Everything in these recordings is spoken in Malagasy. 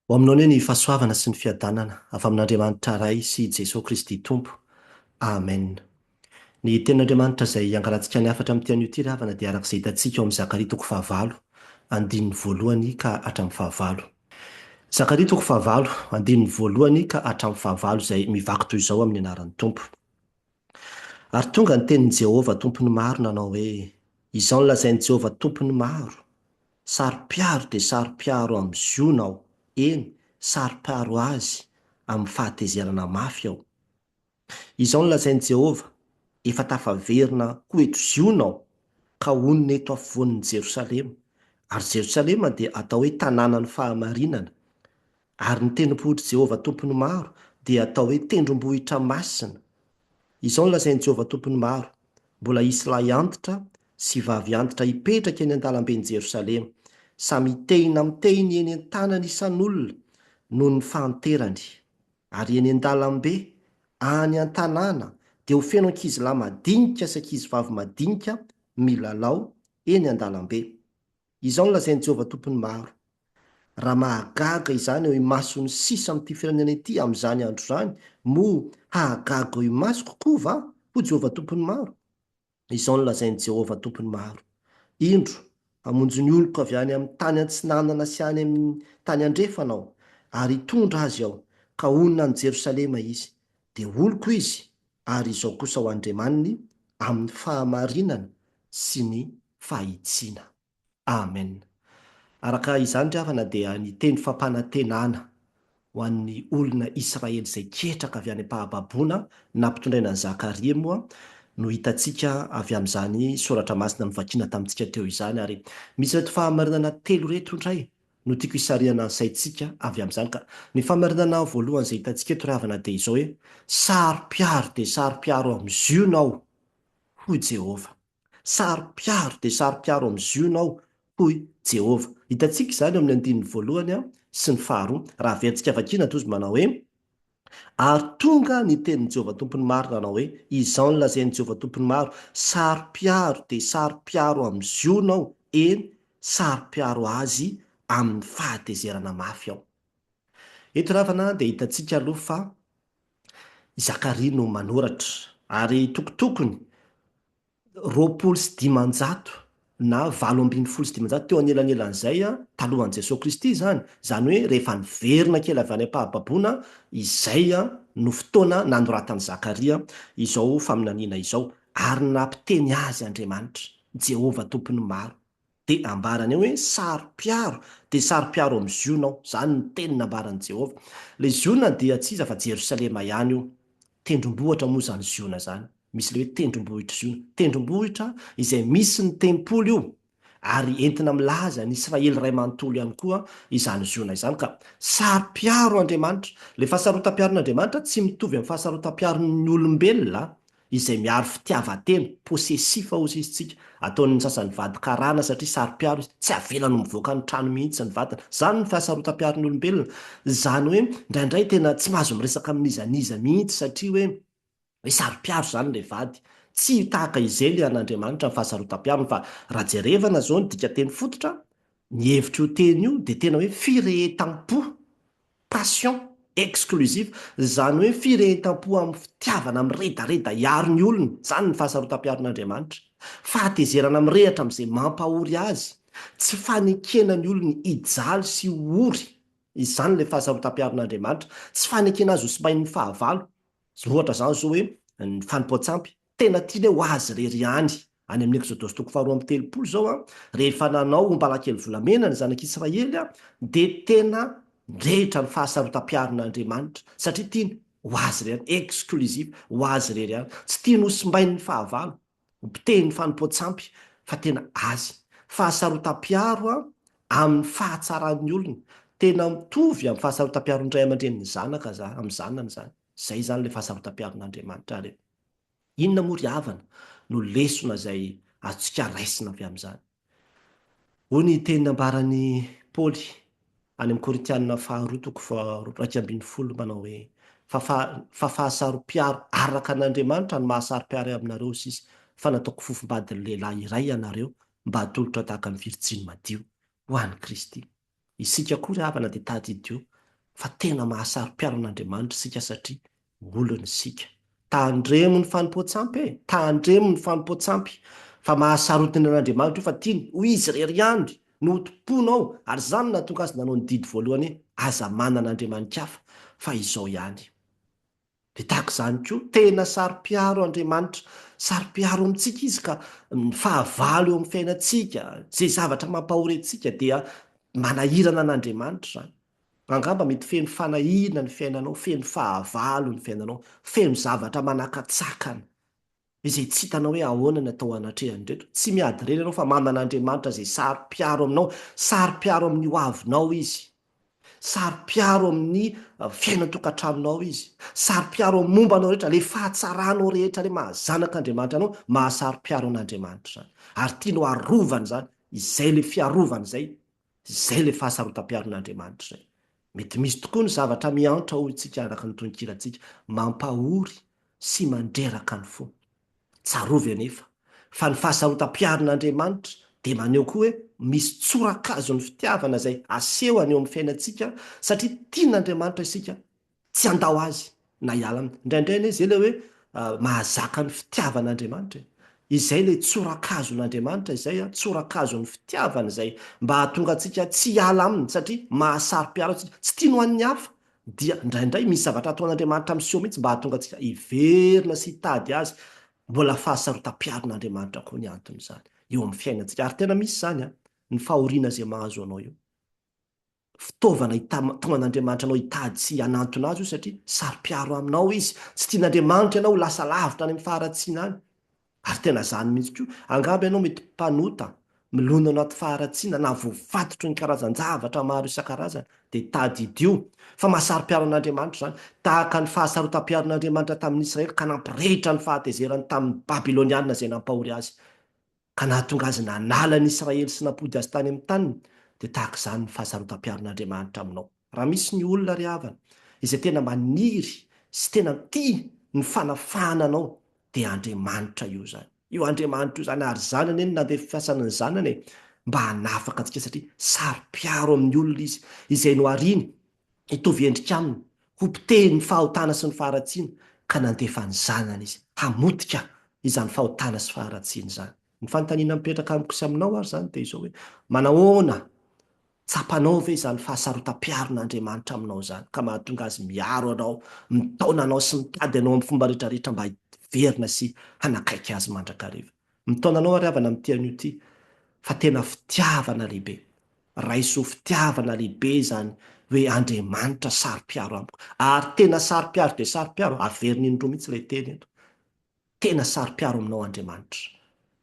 Ho aminao anie ny fahasoavana sy ny fiadanana avy amin'Andriamanitra iray sy Jesosy Kristy Tompo. Amen. Ny tenin'Andriamanitra izay angalantsika ny afatra amin'ity an'io ity ry havana dia arak'izay hitantsika ao amin'ny Zakaria toko fahavalo, andininy voalohany ka hatramin'ny fahavalo. Zakaria toko fahavalo, andininy voalohany ka hatramin'ny fahavalo izay mivaky toy izao amin'ny anaran'ny Tompo. Ary tonga ny tenin'i Jehovah tompony maro nanao hoe, izao no lazain'i Jehovah tompony maro. Saro-piaro dia saro-piaro amin'ny ziona aho. Eny, saro-piaro azy amin'ny fahatezerana mafy aho. Izao no lazain'i Jehovah, efa tafaverina ho eto ziona aho, ka honina eto afovoan'i Jerosalema. Ary Jerosalema dia atao hoe tanànan'ny fahamarinana. Ary ny tendrombohitr' Jehovah tompony maro dia atao hoe tendrombohitra masina. Izao no lazain'i Jehovah tompony maro, mbola isy lahy antitra sy vavy antitra hipetraka eny an-dalamben'i Jerosalema, samy tehina mitehiny eny an-tanany isan'olona noho ny fanterany. Ary eny an-dalambe, any an-tanàna, dia ho feno ankizilahy madinika sy ankizivavy madinika milalao eny an-dalambe. Izao no lazain'i Jehovah tompony maro. Raha mahagaga izany eo imason'ny sisa amin'ity firenena ity amin'izany andro izany, moa hahagaga eo imaso kokoa va ho Jehovah tompony maro? Izao no lazain'i Jehovah tompony maro. Indro hamonjy ny oloko avy any amin'ny tany antsinanana sy any amin'ny tany andrefanao, ary hitondra azy aho, ka honina any Jerosalema izy. Dia oloko izy, ary izao kosa ho andriamaniny amin'ny fahamarinana sy ny fahitsiana. Amen. Araka izany ry havana dia ny teny fampanantenana ho an'ny olona Israely izay ketraka avy any am-pahababoana nampitondraina ny Zakaria moa no hitantsika avy amin'izany soratra masina novakiana tamintsika teo izany. Ary misy reto fahamarinana telo reto indray no tiako hisarihana saintsika avy amin'izany. Ka ny fahamarinana voalohany izay hitantsika eto ry havana dia izao hoe, saro-piaro dia saro-piaro amin'ny ziona aho hoy Jehovah. Saro-piaro dia saro-piaro amin'ny ziona aho hoy Jehovah. Hitantsika izany eo amin'ny andininy voalohany sy ny faharoa. Raha verentsika vakiana toy izy manao hoe, ary tonga ny tenin'i Jehovah tompony maro nanao hoe, izao no lazain'i Jehovah tompony maro, saro-piaro dia saro-piaro amin'ny ziona aho, eny, saro-piaro azy amin'ny fahatezerana mafy aho. Eto ry havana dia hitantsika aloha fa Zakaria no manoratra, ary tokotokony roapolo sy dimanjato na 850 teo anelanelan'izay talohan'i Jesosy Kristy izany. Izany hoe rehefa niverina kely avy any am-pahababoana, izay no fotoana nanoratan'i Zakaria izao faminaniana izao. Ary nampiteny azy Andriamanitra, Jehovah tompony maro, dia ambarany eo hoe saro-piaro dia saro-piaro amin'ny ziona aho. Izany ny teny nambaran'i Jehovah. Ilay ziona dia tsy iza fa Jerosalema ihany io. Tendrombohitra moa izany ziona izany. Misy le hoe tendrombohitra ziona. Tendrombohitra izay misy ny tempolo io, ary entina milaza ny Israely iray manontolo ihany koa izany ziona izany. Ka saro-piaro Andriamanitra. Le fahasarotam-piaron'Andriamanitra tsy mitovy amin'ny fahasarotam-piaron'ny olombelona izay miaro fitiavan-tena, posesifa ozy izy tsika. Ataon'ny sasany vady karana satria saro-piaro izy, tsy avelany mivoaka ny trano mihitsy ny vatana. Izany ny fahasarotam-piaron'ny olombelona. Izany hoe indraindray tena tsy mahazo miresaka amin'izaniza mihitsy satria hoe saro-piaro izany le vady. Tsy tahaka izay le an'Andriamanitra ny fahasarotam-piarony. Fa raha jerevana zao ny dika teny fototra, ny hevitra io teny io dia tena hoe firehetam-po, passion exclusive. Izany hoe firehetam-po amin'ny fitiavana miredareda hiaro ny olona. Izany ny fahasarotam-piaron'Andriamanitra. Fahatezerana mirehatra amin'izay mampahory azy. Tsy fanekena ny olona hijaly sy hory. Izany le fahasarotam-piaron'Andriamanitra. Tsy fanekena azy ho sipain'ny fahavalo. Ohatra izany zao hoe ny fanompoan-tsampy. Tena tiany ho azy rery any amin'ny Exodosy toko 2:30 zao rehefa nanao ombala-kely volamena ny zanak'Israely dia tena rehitra ny fahasarotam-piaron'Andriamanitra satria tiany ho azy rery any, exclusive, ho azy rery any. Tsy tiany ho simbain'ny fahavalo, ho pitehin'ny fanompoan-tsampy, fa tena azy. Fahasarotam-piaro amin'ny fahatsaran'ny olona. Tena mitovy amin'ny fahasarotam-piaron'ny ray aman-drenin'ny zanaka amin'ny zanany izany. Izay izany le fahasarotam-piaron'Andriamanitra ary. Inona moa ry havana no lesona izay azontsika raisina avy amin'izany? Hoy ny teny nambaran'ny Paoly any amin'ny Korintianina faharoa toko 2:12 manao hoe, fa fahasaro-piaro araka an'Andriamanitra no mahasaro-piaro aminareo sisa, fa nataoko fofombadin'ny lehilahy iray ianareo mba hatolotra tahaka ny Virjiny madio ho an'i Kristy. Isika koa ry havana dia tahaka idio, fa tena mahasaro-piaro an'Andriamanitra isika satria olona isika. Tandremo ny fanompoan-tsampy tandremo ny fanompoan-tsampy fa mahasarotiny an'Andriamanitra io fa tiany ho izy rery andry no hotom-ponao ary zany nahatonga azy nanao ny didy voalohany aza manan'Andriamanitra hafa fa izao ihany. De tahaka izany koa tena saro-piaro Andriamanitra, saro-piaro amintsika izy ka ny fahavalo eo amin'ny fiainantsika, zay zavatra mampahorentsika dia manahirana an'Andriamanitra zany. Angamba mety feno fanahirana ny fiainanao, feno fahavalo ny fiainanao, feno zavatra manakatsakana izay tsy hitanao hoe ahoana ny atao anatrehany reto. Tsy miady reny ianao fa manan'Andriamanitra zay saro-piaro aminao, saro-piaro amin'ny ho avinao izy. Saro-piaro amin'ny fiainan-tokantramonao izy. Saro-piaro amin'ny mombanao rehetra, le fahatsaranao rehetra le mahazanak'Andriamanitra anao, mahasaro-piaro an'Andriamanitra zany. Ary tianao arovany zany, izay le fiarovany zay, izay le fahasarotam-piaro an'Andriamanitra zay. Mety misy tokoa ny zavatra miantra ho itsika araka ny tononkiratsika, mampahory sy mandreraka ny fo. Tsarovy anefa fa ny fahasarotam-piaron'Andriamanitra dia maneho koa hoe misy tsorakazo ny fitiavana izay aseho aneo amin'ny fiainantsika satria tian'Andriamanitra isika tsy andao azy na hiala aminy. Indraindray anie izay le hoe mahazaka ny fitiavan'Andriamanitra. Izay le tsorakazon'Andriamanitra izay tsorakazo ny fitiavana izay mba hahatonga antsika tsy hiala aminy satria mahasaro-piaro antsika. Tsy tiany ho an'ny hafa dia indraindray misy zavatra ataon'Andriamanitra miseho mihitsy mba hahatonga antsika hiverina sy hitady azy. Mbola fahasarotam-piaron'Andriamanitra koa ny anton'izany eo amin'ny fiainantsika. Ary tena misy zany ny fahoriana izay mahazo anao io. Fitaovana tonga an'Andriamanitra anao hitady sy hanantona azy io satria saro-piaro aminao izy. Tsy tian'Andriamanitra ianao lasa lavitra any amin'ny faharatsiana any. Ary tena zany mihitsy koa. Angamba ianao mety mpanota, milona anaty faharatsiana na voafatotro ny karazan-javatra maro isan-karazany dia tady idio. Fa mahasaro-piaro an'Andriamanitra zany, tahaka ny fahasarotam-piaron'Andriamanitra tamin'Israely ka nampirehitra ny fahatezerany tamin'ny Babiloniana izay nampahory azy, ka nahatonga azy nanala ny Israely sy napody azy tany amin'ny taniny. Dia tahaka izany ny fahasarotam-piaron'Andriamanitra aminao. Raha misy ny olona ry havana izay tena maniry sy tena tia ny fanafahana anao dia Andriamanitra io zany. Io Andriamanitra io zany ary zanany eny na dia fiasana ny zanany mba hanafaka antsika satria saro-piaro amin'ny olona izy izay nohariany hitovy endrika aminy, hompitehiny ny fahotana sy ny faharatsiana ka nandefa ny zanany izy hamotika izany fahotana sy faharatsiana izany. Ny fanontaniana mipetraka amiko sy aminao ary zany dia izao hoe manahoana tsapanao ve izany fahasarotam-piaron'Andriamanitra aminao zany ka mahatonga azy miaro anao, mitaona anao sy mitady anao amin'ny fomba rehetrarehetra mba hiverina sy hanakaiky azy mandrakariva. Mitaona anao ary havana amin'ity anio ity fa tena fitiavana lehibe. Raiso fitiavana lehibe izany hoe Andriamanitra saro-piaro amiko. Ary tena saro-piaro dia saro-piaro, averiny indroa mihitsy ilay teny eto. Tena saro-piaro aminao Andriamanitra,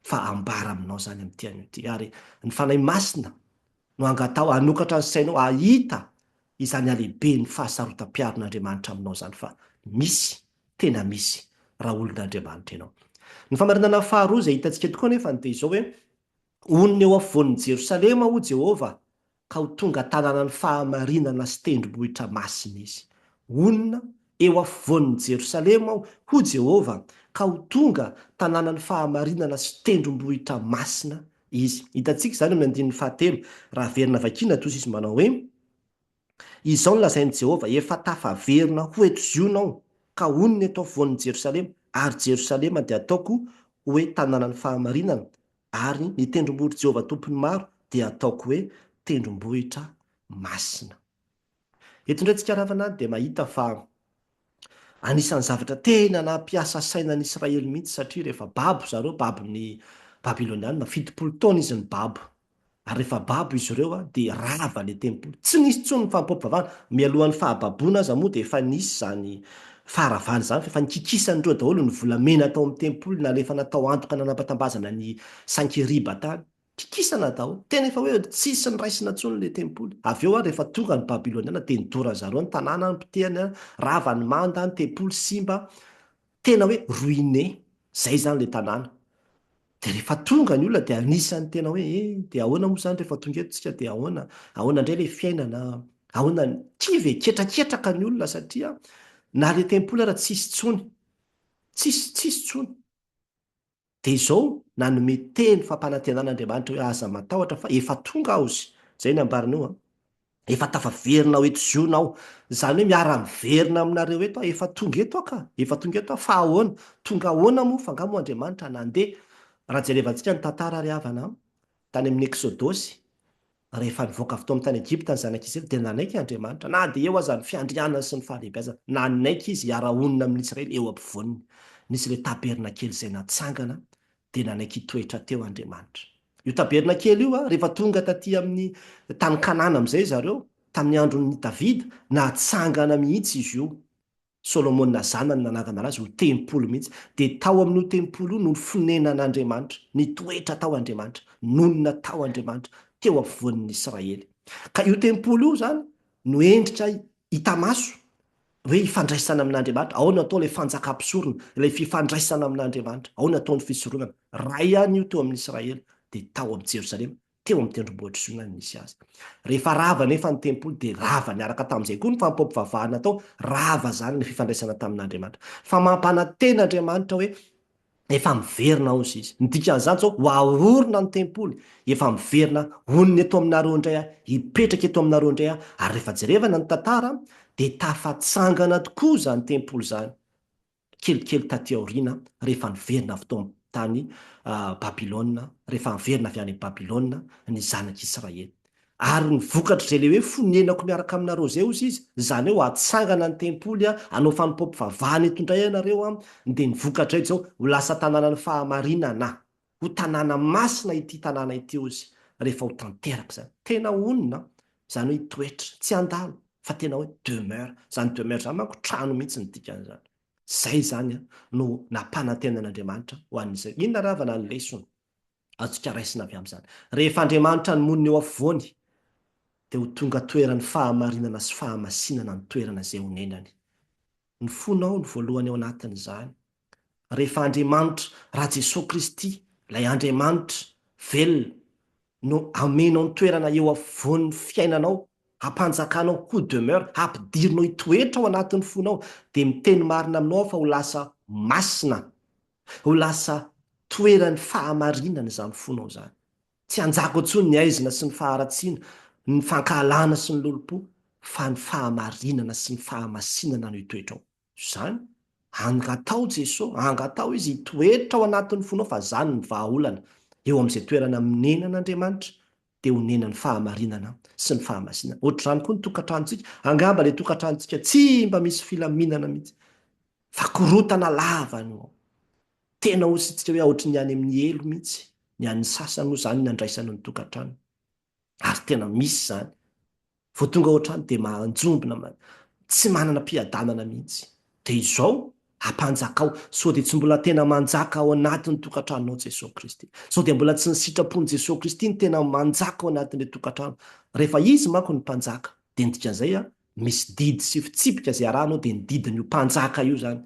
fa ambara aminao zany amin'ity anio ity. Ary ny fanahy masina no angatao hanokatra ny sainao ahita izany alehibe ny fahasarotam-piaron'Andriamanitra aminao zany fa misy, tena misy raha olon'Andriamanitra ianao. Ny famarinana faharoa izay hitantsika tokoa nefa dia izao hoe onona eo afovoan'ny Jerosalema ho Jehovah ka ho tonga tanànany fahamarinana sy tendrombohitra masina izy. Onona eo afovoan'ny Jerosalema ho Jehovah ka ho tonga tanànany fahamarinana sy tendrombohitra masina izy. Hitantsika izany amin'ny andininy fahatelo raha verina vakiana toy izy manao hoe izao no lazain'i Jehovah, efa tafaverina ho eto zionao ka onona eto afovoan'ny Jerosalema ary Jerosalema dia ataoko hoe tanànany fahamarinana ary ny tendrombohitr' Jehovah tompony maro dia ataoko hoe tendrombohitra masina. Eto indray tsika ravana dia mahita fa anisan'ny zavatra tena nampiasa sainan'ny Israely mihitsy satria rehefa babo zareo, babon'ny Babiloniana, fitopolo taona izy ny babo. Ary rehefa babo izy ireo dia rava ilay tempolo. Tsy nisy intsony ny fampam-pivavahana. Mialohan'ny fahababoana aza moa dia efa nisy zany faharavana zany fa efa nikikisandreo daholo ny volamena tao amin'ny tempolo na efa natao antoka nanapatambazana ny Sankeriba tany. Kikisana daholo. Tena efa hoe tsisy ny raisina intsony ilay tempolo. Avy eo rehefa tonga ny Babiloniana dia nidora zareo ny tanàna, ny potehany, rava ny manda, ny tempolo simba. Tena hoe ruiné. Zay zany ilay tanàna. Dia rehefa tonga ny olona dia anisany tena hoe dia ahoana moa zany rehefa tonga eto tsika dia ahoana indray ilay fiainana, ahoana kivy ketraketraka ny olona satria na ilay tempolo raha tsisy tsony, tsisy tsony. Dia izao nanome teny fampanantenan'Andriamanitra hoe aza matahotra fa efa tonga aho izy. Zay ny ambarana eo. efa tafaverina hoe tozionao, zany hoe miara miverina aminareo eto a, efa tonga eto aka, efa tonga eto a, fa ahoana, tonga ahoana moa fa nga moa Andriamanitra nandeha. Raha jerevantsika ny tantara ry havana tany amin'ny Exodosy, rehefa nivoaka avy tao amin'ny tany Egypta ny zanak'Israely dia nanaiky Andriamanitra, na dia eo aza ny fiandrianana sy ny fahalehibiazana, nanaiky izy hiara-onina amin'ny Israely eo ampovoaniny. Nisy ilay taberna kely izay natsangana dia nanaiky hitoetra teo Andriamanitra. Io taberna kely io a, rehefa tonga taty amin'ny tany Kanana amin'izay zareo, tamin'ny andron'ny Davida, natsangana mihitsy izy io. Solomona zanany nanavana anazy ho tempolo mihitsy, dia tao amin'io tempolo io no fonenan'Andriamanitra, nitoetra tao Andriamanitra, nonona tao Andriamanitra teo ampovoan'ny Israely. Ka io tempolo io zany no endritra hita maso hoe ifandraisana amin'Andriamanitra. Ao no atao ilay fanjakam-pisorona, ilay fifandraisana amin'Andriamanitra. Ao no atao ny fisoronana. Raha ihany io teo amin'ny Israely, dia tao amin'ny Jerosalema, teo amin'ny tendrombohitra Sion no misy azy. Rehefa rava nefa ny tempolo dia rava niaraka tamin'izay koa ny fampiompivavahana tao, rava zany ny fifandraisana tamin'Andriamanitra. Fa mampanantena Andriamanitra hoe efa miverina ozy izy. Ny dikan'izany zao ho ahorona ny tempoly, efa miverina onony eto aminareo indray aho, hipetraka eto aminareo indray aho. Ary rehefa jerevana ny tantara dia tafatsangana tokoa zany tempoly zany kelikely taty aoriana rehefa niverina avy tao amin'ny tany Babilôna, rehefa niverina avy any Babilôna ny zanak'Israely. Ary ny vokatra izay le hoe fonenako miaraka aminareo zay ozy izy, zany hoe hatsangana ny tempoly a, hanao fanompom-pivavahana eto indray ianareo a, dia ny vokatra ety zao ho lasa tanàna ny fahamarinana, ho tanàna masina ity tanàna ity ozy rehefa ho tanteraka zany. Tena onona zany hoe toetra, tsy andalo fa tena hoe demeure. Zany demeure zany manko trano mihitsy ny dikan'izany. Zay zany no nampanantenan'Andriamanitra ho an'izay. Inona ravana ny lesona azotsika raisina avy amin'izany? Rehefa Andriamanitra ny monina eo afovoany, dia ho tonga toerany fahamarinana sy fahamasinana ny toerana izay honenany. Ny fonao ny voalohany ao anatin'izany. Rehefa Andriamanitra, raha Jesosy Kristy, ilay Andriamanitra velona, no amenao ny toerana eo afovoan'ny fiainanao, hampanjakanao ho demeure, hampidirinao hitoetra ao anatin'ny fonao, dia miteny marina aminao fa ho lasa masina, ho lasa toerany fahamarinana izany fonao zany. Tsy hanjaka intsony ny aizina sy ny faharatsiana, ny fankahalana sy ny lolopo, fa ny fahamarinana sy ny fahamasinana no hitoetra ao. Zany angatao Jesosy, angatao izy hitoetra ao anatin'ny fonao, fa zany ny vahaolana eo amin'izay toerana minenan'Andriamanitra, dia ho nenany fahamarinana sy ny fahamasinana. Ohatr'izany koa ny tokantranontsika, angamba ilay tokantranontsika tsy mba misy filaminana mihitsy, fa korotana lava no tena ositsika hoe ohatry ny any amin'ny elo mihitsy, ny an'ny sasany moa zany nandraisany ny tokantrano. Ary tena misy zany. Vao tonga ao an-trano dia manjombona, tsy manana mpiadanana mihitsy. Dia izao hampanjakao, sao dia tsy mbola tena manjaka ao anatin'ny tokantranonao Jesosy Kristy. Sao dia mbola tsy ny sitrapon'i Jesosy Kristy ny tena manjaka ao anatin'ilay tokantrano. Rehefa izy manko ny mpanjaka, dia ny dikan'izay a, misy didy sy fitsipika izay arahanao, dia ny didin'io mpanjaka io zany.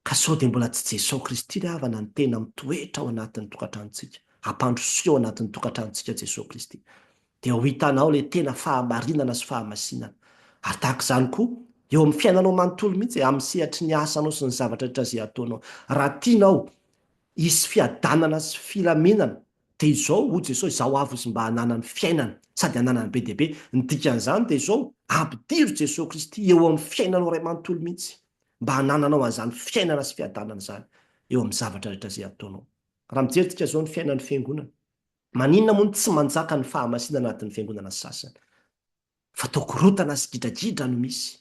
Ka sao dia mbola tsy Jesosy Kristy ry havana ny tena mitoetra ao anatin'ny tokantranontsika, hampandrosoa ao anatin'ny tokantranontsika Jesosy Kristy. Dia ho hitanao ilay tena fahamarinana sy fahamasinana. Ary tahaka izany koa eo amin'ny fiainanao manontolo mihitsy, amin'ny sehatry ny asanao sy ny zavatra rehetra izay ataonao. Raha tianao hisy fiadanana sy filaminana, dia izao ho Jesosy, izao avy izy mba hananany fiainana sady hananany be dia be. Ny dikan'izany dia izao ampidiro Jesosy Kristy eo amin'ny fiainanao iray manontolo mihitsy, mba hanananao an'izany fiainana sy fiadanana izany eo amin'ny zavatra rehetra izay ataonao. Raha mijery tsika izao ny fiainan'ny fiangonana, maninona moa tsy manjaka ny fahamasinana anatin'ny fiangonana sasany? Fa tao korotana sy gidragidra no misy.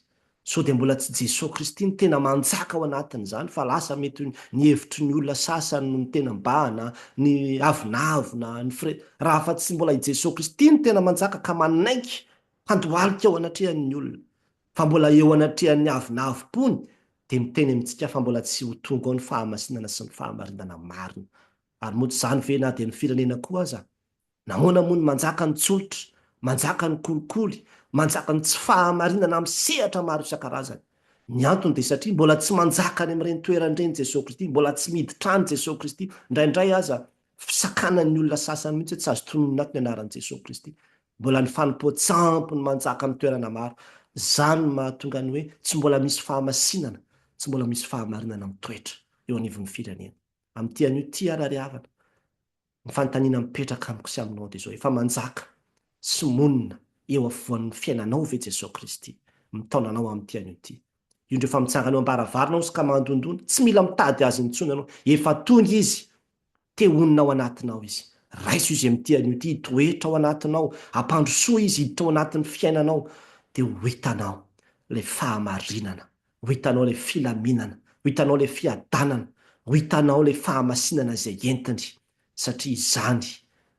Sao dia mbola tsy Jesosy Kristy ny tena manjaka ao anatin'izany, fa lasa mety ny hevitry ny olona sasany no ny tena mbahana, ny avinavina, ny raha fa tsy mbola i Jesosy Kristy ny tena manjaka ka manaiky handohalika ao anatrehan'ny olona, fa mbola eo anatrehan'ny avinavim-pony, dia miteny amintsika fa mbola tsy ho tonga ao ny fahamasinana sy ny fahamarinana marina. Ary moa tsy izany ve na dia ny firenena koa aza, nahoana moa ny manjaka ny tsolitra, manjaka ny kolikoly, manjaka ny tsy fahamarinana amin'ny sehatra maro isan-karazany. Ny antony dia satria mbola tsy manjaka any amin'ireny toeran'ireny Jesosy Kristy, mbola tsy miditra Jesosy Kristy. Indraindray aza fisakanan'ny olona sasany mihitsy tsy azo tononona ato ny anaran'i Jesosy Kristy. Mbola ny fanompoan-tsampony manjaka amin'ny toerana maro. Zany mahatonga ny hoe tsy mbola misy fahamasinana, tsy mbola misy fahamarinana mitoetra eo anivon'ny firenena. Amin'ity anio ty arary havana, ny fanontaniana mipetraka amiko sy aminao dia izao, efa manjaka sy monina eo afovoan'ny fiainanao ve Jesosy Kristy mitaonanao amin'ity anio ity. Io ndreo fa mitsangana eo ambaravarina sy ka mandondona tsy mila mitady azy intsony ianao, efa tonga izy te honina ao anatinao izy. Raiso izy amin'ity anio ity, hitoetra ao anatinao, ampandrosoa izy hiditra ao anatin'ny fiainanao, de ho hitanao le fahamarinana, ho hitanao le filaminana, ho hitanao le fiadanana, ho hitanao le fahamasinana izay entiny, satria izany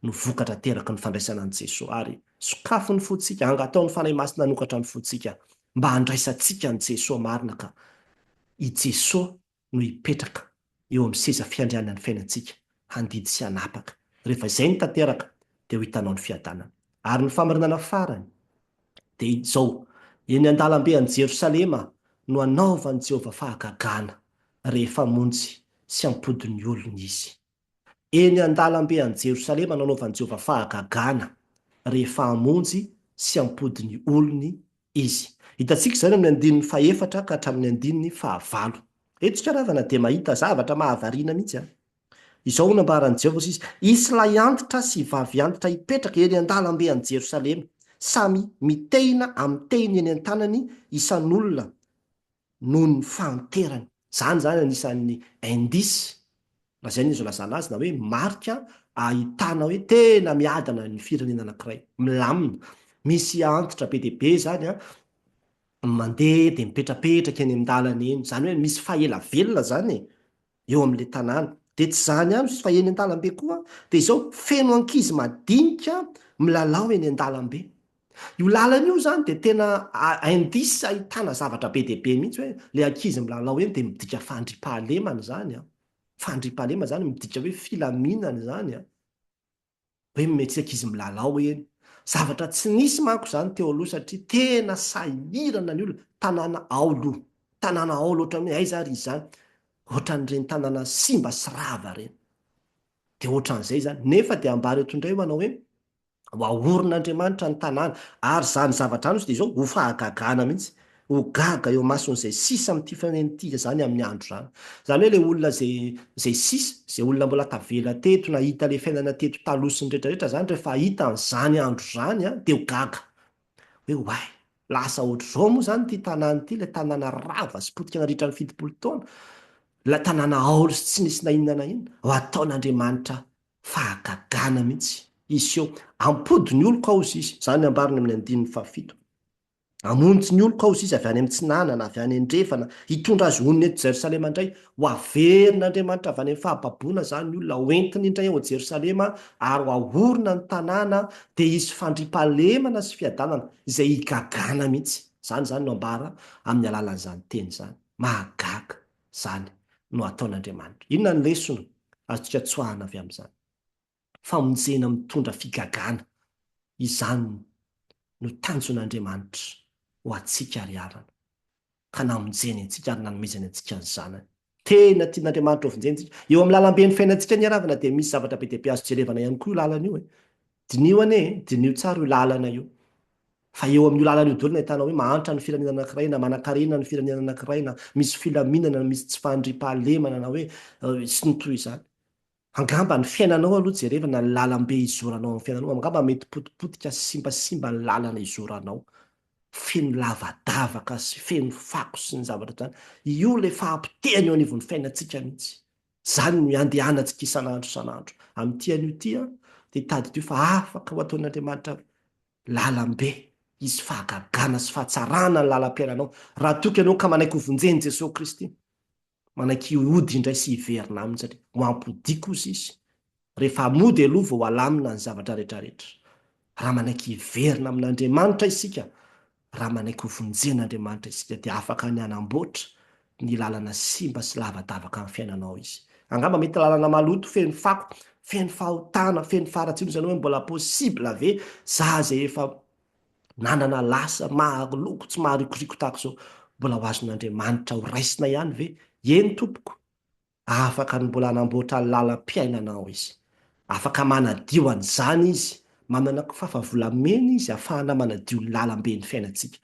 no vokatra teraka ny fandraisana an' Jesosy ary sokafo ny fotsika, angatao ny fanahy masina nanokatra ny fotsika mba handraisantsika ny Jesosy marina ka i Jesosy no hipetraka eo amin'ny seza fiandrianana ny fiainantsika handidy sy hanapaka. Rehefa izay ny tanteraka dia ho hitanao ny fiadanana. Ary ny famarinana farany dia izao, eny an-dalambe any Jerosalema no anaovan'i Jehovah fahagagana rehefa monjy sy ampodin'ny olona izy. Eny an-dalambe any Jerosalema no anaovan'i Jehovah fahagagana rehefa hamonjy sy ampodin'ny olony izy. Hitantsika izany amin'ny andininy faefatra ka hatramin'ny andininy fahavalo. Eto tsy karavana dia mahita zavatra mahavariana mihitsy. Izao nambaran'i Jehovah izy, isy antitra sy vavy antitra hipetraka eny an-dalambe any Jerosalema, samy mitehina amin'ny tehiny eny an-tanany isan'olona noho ny fanterany. Zany anisan'ny indisy, na zay izy lazana azy, na hoe marika ahitana hoe tena miadana ny firenena anankiray, milamina. Misy antitra be dia be zany mandeha dia mipetrapetraka eny an-dalana eny, zany hoe misy faela velona zany eo amin'ilay tanàna. Dia tsy zany ihany fa eny an-dalambe koa dia izao feno ankizy madinika milalao eny an-dalambe. Io lalana io zany dia tena indisy ahitana zavatra be dia be mihitsy hoe le ankizy milalao eny dia midika fandriampahalemana zany. Fandriampahalemana zany midika hoe filaminana zany. Hoe mety ankizy milalao eny. Zavatra tsy nisy manko zany teo aloha satria tena sahirana ny olona. Tanàna aolo, tanàna aolo ohatran'ny hoe aiza ary izany, ohatran'ireny tanàna simba sy rava reny. Dia ohatran'izay zany, nefa dia ambara eto indray manao hoe ho ahorin'Andriamanitra ny tanàna, ary zany zavatra any dia izao ho fahagagana mihitsy, ho gaga eo mason'izay sisa amin'ity fanenity zany amin'ny andro zany. Zany hoe le olona zay sisa, zay olona mbola tavela teto, nahita le fiainana teto taloha sy ny rehetrarehetra zany, rehefa hita an'izany andro zany dia ho gaga. Hoe oay, lasa ohatr'izao moa zany ity tanàna ity, le tanàna rava sy potika nandritra ny 70 taona, la tanàna aolo sy tsy nisy na inona na inona, ho ataon'Andriamanitra fahagagana mihitsy. Izy eo ampody ny oloko ao izy, zany ambariny amin'ny andininy fahafito. Amonjy ny oloko ao izy avy any amin'ny tsinana na avy any andrefana, hitondra azy honiny eto Jerosalema indray, ho averin'Andriamanitra avy any amin'ny fahababoana zany ny olona, ho entiny indray ao Jerosalema ary ho ahorina ny tanàna dia hisy fandriampahalemana sy fiadanana izay higagana mihitsy. Zany no ambara amin'ny alalan'izany teny zany. Mahagaga zany no ataon'Andriamanitra. Inona ny lesona azontsika tsoahana avy amin'izany? Famonjena mitondra figagana, izany no tanjon'Andriamanitra ho antsika ary arana, ka namonjeny antsika ary nanomezany antsika ny zanany. Tena tian'Andriamanitra ovinjentsika eo amin'ny lalambe ny fiainantsika ny aravana dia misy zavatra be dia be azo jerevana ihany koa io lalana io. Dinio anie, dinio tsara io lalana io. Fa eo amin'io lalana io daholo no ahitana hoe mahantra ny firenena anankiray, na manan-karena ny firenena anankiray, na misy filaminana, na misy tsy fandriampahalemana, na hoe sy ny toy izany. Angamba ny fiainanao aloha jerevana ny lalambe izoranao amin'ny fiainanao, angamba mety potipotika simbasimba ny lalana izoranao, feno lavadavaka sy feno fako sy ny zavatra zany. Io le fahampitehany eo anivon'ny fiainantsika mihitsy. Zany no andehanantsika isan'andro isan'andro amin'ity anio ity dia tady ity fa afaka ho ataon'Andriamanitra lalambe izy fahagagana sy fahatsarana ny lalam-piainanao, raha toka ianao ka manaiky ho vonjeny Jesosy Kristy, manaiky hody indray sy hiverina aminy, satria ho ampodiko izy izy. Rehefa hamody aloha vao halamina ny zavatra rehetrarehetra. Raha manaiky hiverina amin'Andriamanitra isika, raha manaiky ho vonjen'Andriamanitra isika, dia afaka ny hanamboatra ny lalana simba sy lavadavaka amin'ny fiainanao izy. Angamba mety lalana maloto, feno fako, feno fahotana, feno faratsino, zany hoe mbola possible ve za zay efa nanana lasa mahaloko tsy maharikoriko tahaka izao, mbola ho azon'Andriamanitra ho raisina ihany ve? Eny tompoko, afaka ny mbola hanamboatra ny lalam-piainanao izy, afaka manadio an'izany izy, manana fahafavolamena izy ahafahana manadio ny lalambe ny fiainantsika,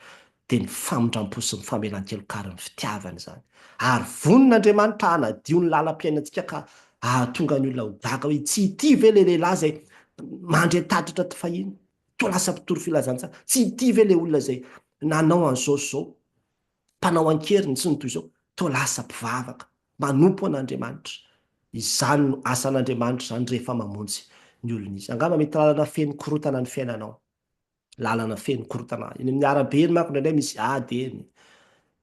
dia ny famindrampo sy ny famelan-kelonkary ny fitiavany zany. Ary vonin'Andriamanitra hanadio ny lalam-piainantsika ka ahatonga ny olona ho gaga hoe tsy ity ve le lehilahy zay mandre tatitra ty fahiny, to lasa mpitory filazantsara. Tsy ty ve le olona zay nanao an'izao zao, mpanao ankeriny sy ny toy izao, to lasa mpivavaka, manompo an'Andriamanitra. Izany no asan'Andriamanitra zany rehefa mamonjy ny olona izy. Angamba mety lalana feno korotana ny fiainanao, lalana feno korotana. Eny amin'ny arabe eny manko indraindray misy ady eny,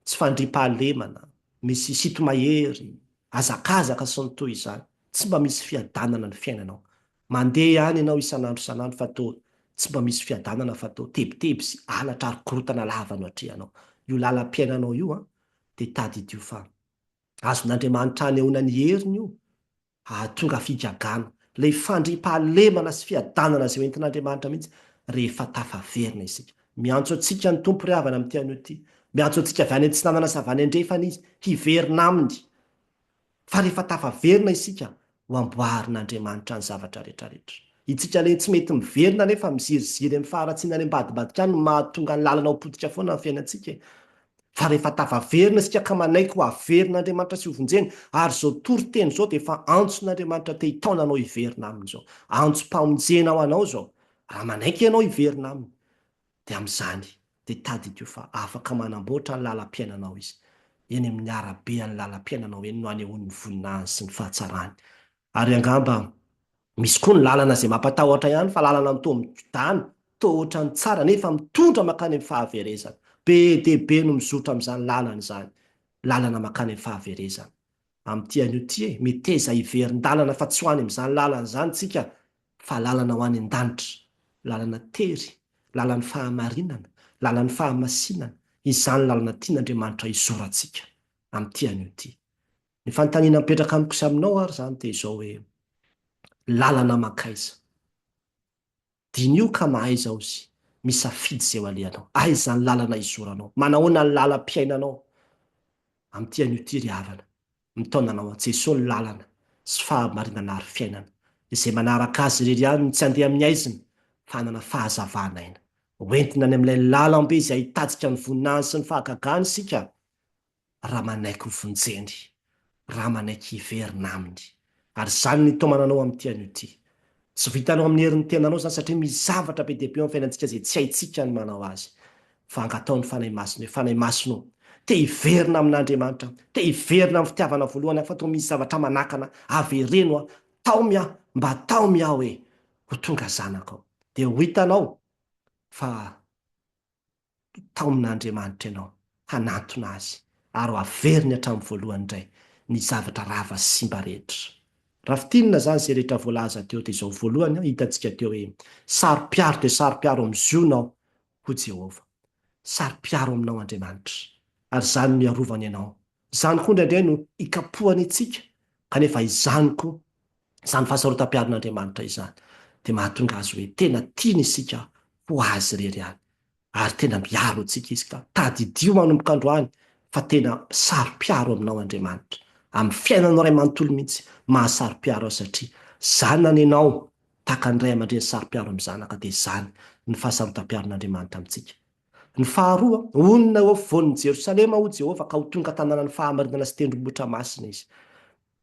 tsy fandriampahalemana, misy sito-mahery, azakazaka sy ny toy izany. Tsy mba misy fiadanana ny fiainanao. Mandeha ihany ianao isan'andro fa to tsy mba misy fiadanana fa to tebiteby sy halatra ary korotana lava no atrehanao. Io lalam-piainanao io dia tady idio fa azon'Andriamanitra anehoana ny heriny io, tonga figagana. Ilay fandriampahalemana sy fiadanana izay entin'Andriamanitra mihitsy rehefa tafaverina isika. Miantso antsika ny Tompo ry havana amin'ity anio ity. Miantso antsika avy any antsinanana sy avy any andrefana izy hiverina aminy. Fa rehefa tafaverina isika ho amboarin'Andriamanitra ny zavatra rehetrarehetra. Itsika le tsy mety miverina nefa miziriziry amin'ny faharatsiana any ambadibadika any no mahatonga ny lalana ho potika foana ny fiainantsika. Fa rehefa tafaverina isika ka manaiky ho averin'Andriamanitra sy hovonjeny, ary zao toriteny zao dia efa antson'Andriamanitra te hitaona anao hiverina amin'izao. Antsom-pamonjena ao anao zao. Raha manaiky ianao hiverina aminy, dia amin'izany dia tady io fa afaka manamboatra ny lalam-piainanao izy. Eny amin'ny arabe ny lalam-piainanao eny no anehoany voninahiny sy ny fahatsarany. Ary angamba misy koa ny lalana izay mampatahotra ihany fa lalana mitoa mitany, toa ohatran'ny tsara nefa mitondra makany amin'ny fahaverezana. Be dia be no mizotra amin'izany lalana izany, lalana makany amin'ny fahaverezana. Amin'ity anio ity miteza hiverin-dalana fa tsy ho any amin'izany lalana izany tsika, fa lalana ho any an-danitra, lalana tery, lalan'ny fahamarinana, lalan'ny fahamasinana. Izany lalana tian'Andriamanitra hizorantsika amin'ity anio ity. Ny fanontaniana mipetraka amiko sy aminao ary zany dia izao hoe lalana makaiza. Dinio ka mahay izao zy, misafidy izay ho alehanao. Aiza ny lalana hizoranao? Manahoana ny lalam-piainanao? Amin'ity anio ity ry havana, mitaona anao Jesosy ny lalana sy fahamarinana ary fiainana. Izay manaraka azy irery ihany no tsy handeha amin'ny aiziny, fa hanana fahazavana aina. Hoentina any amin'ilay lalam-be izay ahitatsika ny voninahiny sy ny fahagagana isika, raha manaiky ho vonjeny, raha manaiky hiverina aminy. Ary izany ny tomananao amin'ity anio ity. Tsy vitanao amin'ny herin'ny tenanao zany satria misy zavatra be dia be amin'ny fiainantsika izay tsy haintsika ny manao azy. Fa angatao ny fanahy masina hoe fanahy masina ao, te hiverina amin'Andriamanitra, te hiverina amin'ny fitiavana voalohany fa toa misy zavatra manakana avereno mba tao aho ho tonga zanakao. Dia ho hitanao fa tao amin'Andriamanitra ianao, hanantona azy ary ho averiny hatramin'ny voalohany indray ny zavatra rava sy simba rehetra. Rafitinina zany izay rehetra voalaza teo dia izao voalohany hitantsika teo hoe saro-piaro dia saro-piaro amin'izionao ho Jehovah. Saro-piaro aminao Andriamanitra, ary izany no iarovany ianao. Izany koa indraindray no ikapohany itsika, kanefa izany koa, izany fahasarotam-piaron'Andriamanitra izany dia mahatonga azy hoe tena tiany isika ho azy irery ihany. Ary tena miaro antsika izy ka tadidio manomboka androany fa tena saro-piaro aminao Andriamanitra. Amin'ny fiainanao ray manontolo mihitsy mahasaro-piaro aho satria zanany ianao tahaka ny ray aman-dreny saro-piaro amin'ny zanaka, dia izany ny fahasarotam-piaron'Andriamanitra amintsika. Ny faharoa, onona eo afovoan'ny Jerosalema ho Jehovah ka ho tonga tanànany fahamarinana sy tendrombohitra masina izy.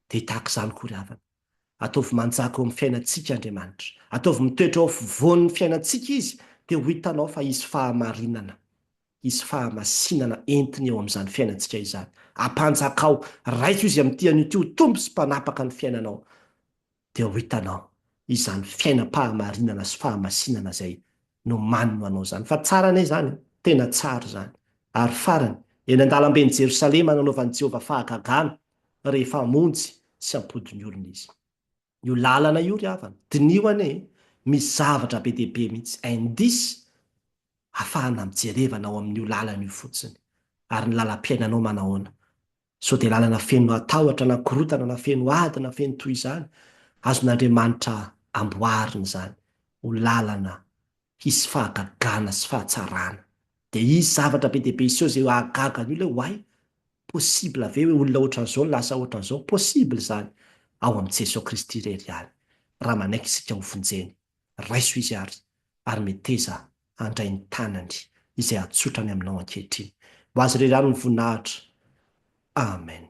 Dia tahaka izany koa ry havana. Ataovy manjaka eo amin'ny fiainantsika Andriamanitra. Ataovy mitoetra eo afovoan'ny fiainantsika izy, dia ho hitanao fa izy fahamarinana, izy fahamasinana entiny eo amin'izany fiainantsika izany. Ampanjakao raika izy amin'ity anio ity ho tompo sy mpanapaka ny fiainanao. Dia ho hitanao izany fiainam-pahamarinana sy fahamasinana izay no manino anao zany. Fa tsara ane zany, tena tsara zany. Ary farany, eny an-dalamben'i Jerosalema nanaovan'i Jehovah fahagagana rehefa hamonjy sy hampody ny olona izy. Io lalana io ry havana, dinio ane, misy zavatra be dia be mihitsy indisy ahafahana mijerevana ao amin'io lalana io fotsiny. Ary ny lalam-piainanao manahoana? Sao dia lalana feno atahotra na korotana na feno ady na feno toy izany, azon'Andriamanitra amboarina izany ho lalana hisy fahagagana sy fahatsarana. Dia izy zavatra be dia be iseo izay ahagagana io, hoay possible ve hoe olona ohatran'izao ny lasa ohatran'izao? Possible izany ao amin'i Jesosy Kristy irery ihany. Raha manaiky isika ho vonjeny, raiso izy ary meteza handray ny tanany izay atsotrany aminao ankehitriny. Ho azy irery ihany ny voninahitra. Amen.